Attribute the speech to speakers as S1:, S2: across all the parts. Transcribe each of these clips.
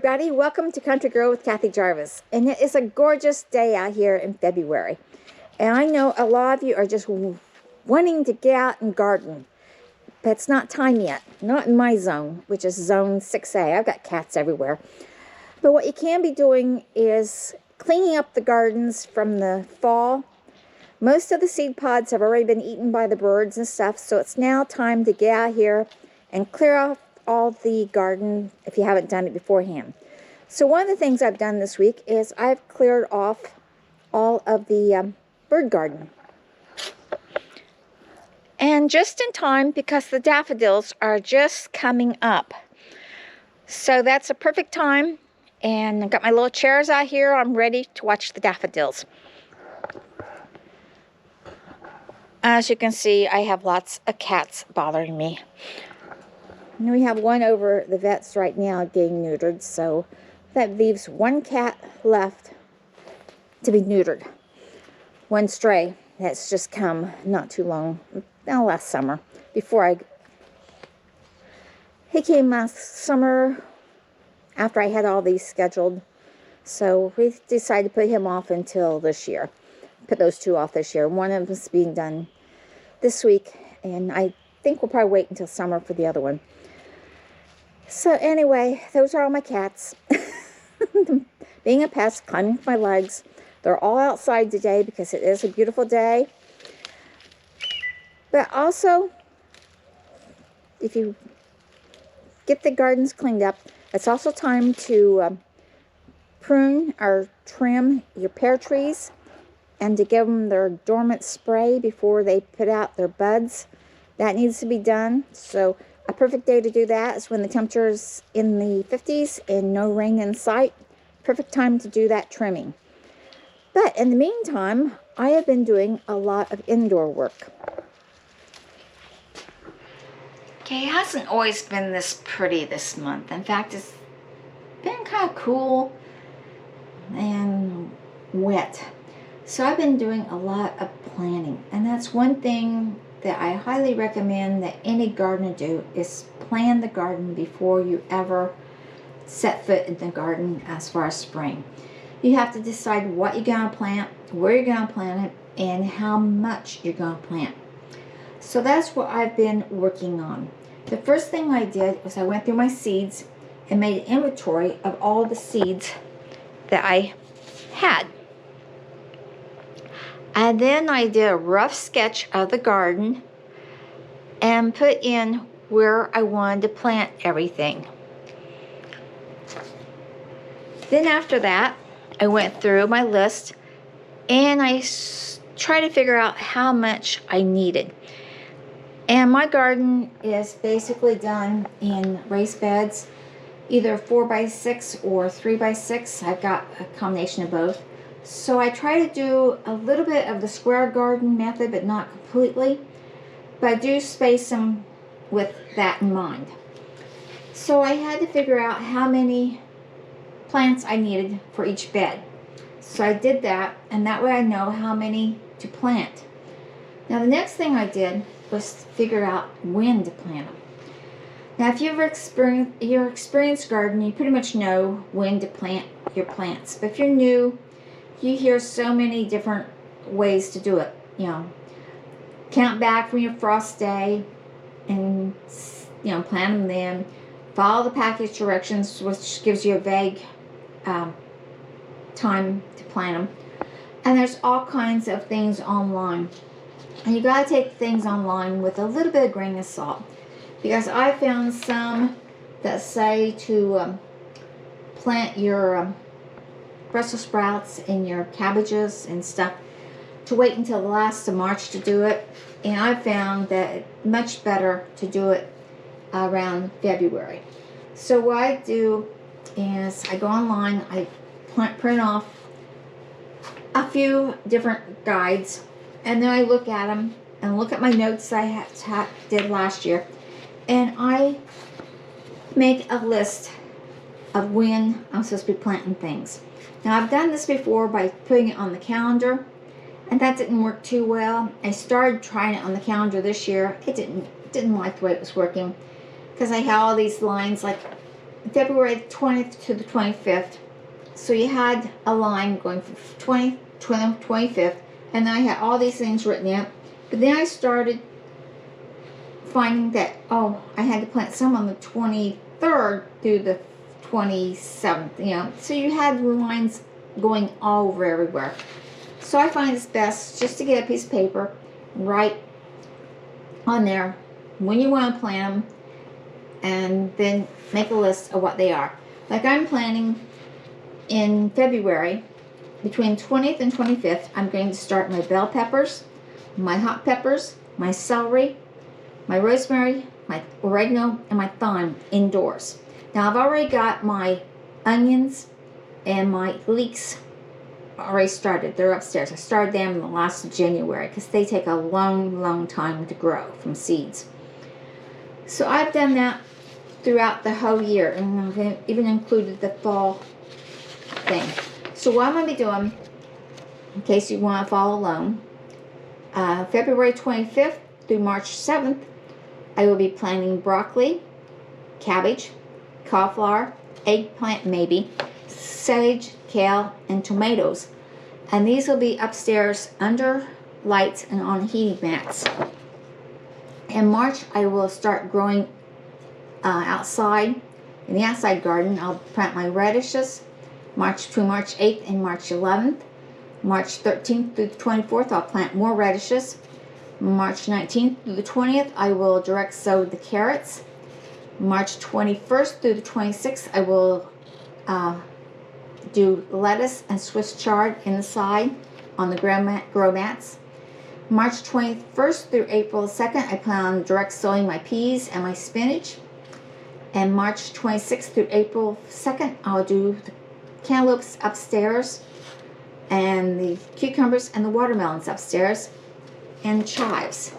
S1: everybody, welcome to Country Girl with Kathy Jarvis. And it is a gorgeous day out here in February. And I know a lot of you are just wanting to get out and garden. But it's not time yet. Not in my zone, which is zone 6A. I've got cats everywhere. But what you can be doing is cleaning up the gardens from the fall. Most of the seed pods have already been eaten by the birds and stuff. So it's now time to get out here and clear off all the garden if you haven't done it beforehand. So one of the things I've done this week is I've cleared off all of the bird garden. And just in time because the daffodils are just coming up. So that's a perfect time. And I've got my little chairs out here. I'm ready to watch the daffodils. As you can see, I have lots of cats bothering me. And we have one over the vet's right now getting neutered, so that leaves one cat left to be neutered. One stray that's just come not too long, last summer, he came last summer after I had all these scheduled, so we decided to put him off until this year. Put those two off this year. One of them is being done this week, and I think we'll probably wait until summer for the other one. So anyway, those are all my cats. Being a pest, climbing my legs. They're all outside today because it is a beautiful day. But also, if you get the gardens cleaned up, it's also time to prune or trim your pear trees and to give them their dormant spray before they put out their buds. That needs to be done. So a perfect day to do that is when the temperature is in the 50s and no rain in sight. Perfect time to do that trimming. But in the meantime, I have been doing a lot of indoor work. Okay, it hasn't always been this pretty this month. In fact, it's been kind of cool and wet. So I've been doing a lot of planting, and that's one thing that I highly recommend that any gardener do is plan the garden before you ever set foot in the garden as far as spring. You have to decide what you're going to plant, where you're going to plant it, and how much you're going to plant. So that's what I've been working on. The first thing I did was I went through my seeds and made an inventory of all the seeds that I had. And then I did a rough sketch of the garden and put in where I wanted to plant everything. Then after that, I went through my list and I tried to figure out how much I needed. And my garden is basically done in raised beds, either 4x6 or 3x6. I've got a combination of both. So I try to do a little bit of the square garden method, but not completely. But I do space them with that in mind. So I had to figure out how many plants I needed for each bed. So I did that, and that way I know how many to plant. Now the next thing I did was figure out when to plant them. Now if you've experienced gardening, you pretty much know when to plant your plants. But if you're new, you hear so many different ways to do it. You know, count back from your frost day and, plant them then. Follow the package directions, which gives you a vague time to plant them. And there's all kinds of things online. And you got to take things online with a little bit of grain of salt. Because I found some that say to plant your Brussels sprouts and your cabbages and stuff to wait until the last of March to do it, and I found that it's much better to do it around February. So what I do is I go online, I print off a few different guides, and then I look at them and look at my notes I did last year, and I make a list of when I'm supposed to be planting things. Now I've done this before by putting it on the calendar, and that didn't work too well. I started trying it on the calendar this year. It didn't like the way it was working because I had all these lines like February 20th to the 25th. So you had a line going from 20th to the 25th, and I had all these things written out. But then I started finding that, oh, I had to plant some on the 23rd through the 27th, you know. So you had lines going all over everywhere. So I find it's best just to get a piece of paper, write on there when you want to plant them, and then make a list of what they are. Like I'm planning in February, between 20th and 25th, I'm going to start my bell peppers, my hot peppers, my celery, my rosemary, my oregano, and my thyme indoors. Now I've already got my onions and my leeks already started. They're upstairs. I started them in the last of January because they take a long time to grow from seeds. So I've done that throughout the whole year, and I've even included the fall thing. So what I'm going to be doing, in case you want to follow along, February 25th through March 7th, I will be planting broccoli, cabbage, cauliflower, eggplant maybe, sage, kale, and tomatoes. And these will be upstairs under lights and on heating mats. In March, I will start growing outside, in the outside garden. I'll plant my radishes between March 8th and March 11th. March 13th through the 24th, I'll plant more radishes. March 19th through the 20th, I will direct sow the carrots. March 21st through the 26th, I will do lettuce and Swiss chard inside on the grow mats. March 21st through April 2nd, I plan on direct sowing my peas and my spinach. And March 26th through April 2nd, I'll do the cantaloupes upstairs, and the cucumbers and the watermelons upstairs, and chives.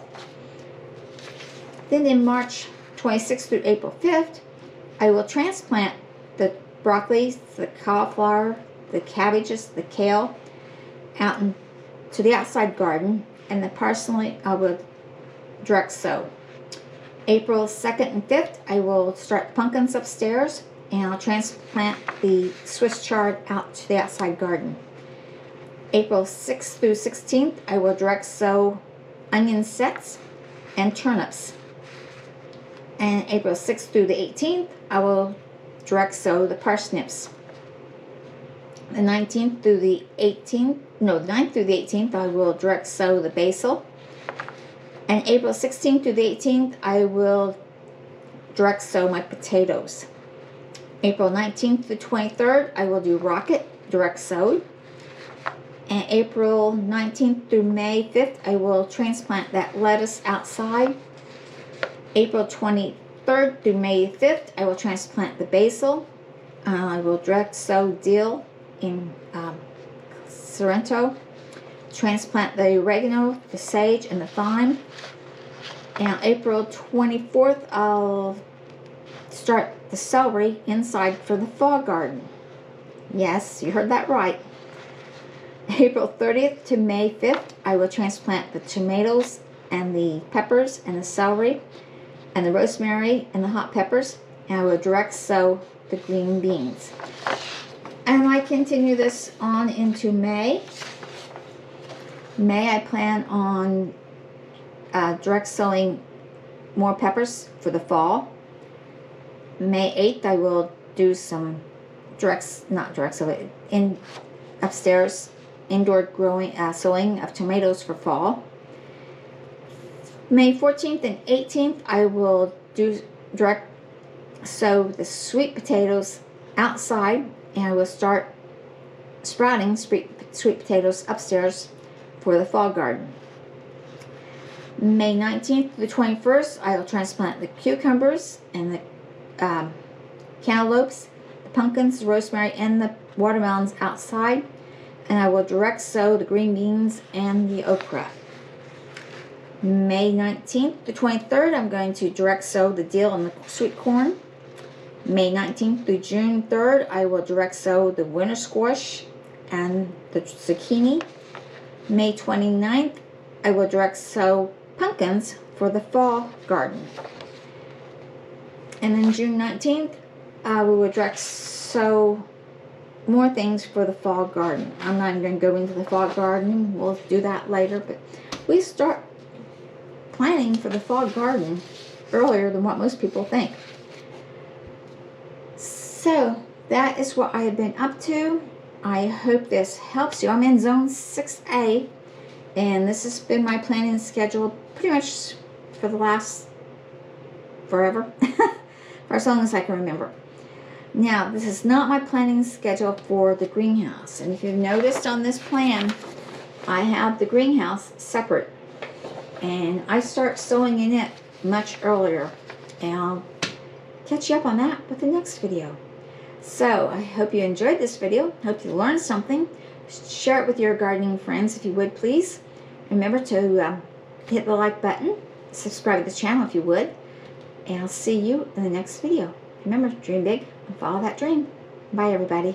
S1: Then in March 26th through April 5th, I will transplant the broccoli, the cauliflower, the cabbages, the kale out to the outside garden, and the parsley I will direct sow. April 2nd and 5th, I will start pumpkins upstairs, and I'll transplant the Swiss chard out to the outside garden. April 6th through 16th, I will direct sow onion sets and turnips. And April 6th through the 18th, I will direct sow the parsnips. The 19th through the 18th, no, the 9th through the 18th, I will direct sow the basil. And April 16th through the 18th, I will direct sow my potatoes. April 19th to 23rd, I will do rocket, direct sowed. And April 19th through May 5th, I will transplant that lettuce outside. April 23rd through May 5th, I will transplant the basil. I will direct sow dill in Sorrento. Transplant the oregano, the sage, and the thyme. And April 24th, I'll start the celery inside for the fall garden. Yes, you heard that right. April 30th to May 5th, I will transplant the tomatoes and the peppers and the celery and the rosemary and the hot peppers, and I will direct sow the green beans. And I continue this on into May. May, I plan on direct sowing more peppers for the fall. May 8th, I will do some upstairs indoor growing sowing of tomatoes for fall. May 14th and 18th, I will do direct sow the sweet potatoes outside, and I will start sprouting sweet potatoes upstairs for the fall garden. May 19th to the 21st, I will transplant the cucumbers and the cantaloupes, the pumpkins, the rosemary, and the watermelons outside, and I will direct sow the green beans and the okra. May 19th to 23rd, I'm going to direct sow the dill and the sweet corn. May 19th through June 3rd, I will direct sow the winter squash and the zucchini. May 29th, I will direct sow pumpkins for the fall garden. And then June 19th we would direct sow more things for the fall garden. I'm not even going to go into the fall garden. We'll do that later. But we start planning for the fall garden earlier than what most people think. So that is what I have been up to. I hope this helps you. I'm in zone 6A, and this has been my planning schedule pretty much for the last forever, for as long as I can remember. Now, this is not my planning schedule for the greenhouse, and if you've noticed on this plan, I have the greenhouse separate, and I start sowing in it much earlier, and I'll catch you up on that with the next video. So I hope you enjoyed this video. Hope you learned something. Share it with your gardening friends if you would, please. Remember to hit the like button, subscribe to the channel if you would, and I'll see you in the next video. Remember, dream big and follow that dream. Bye, everybody.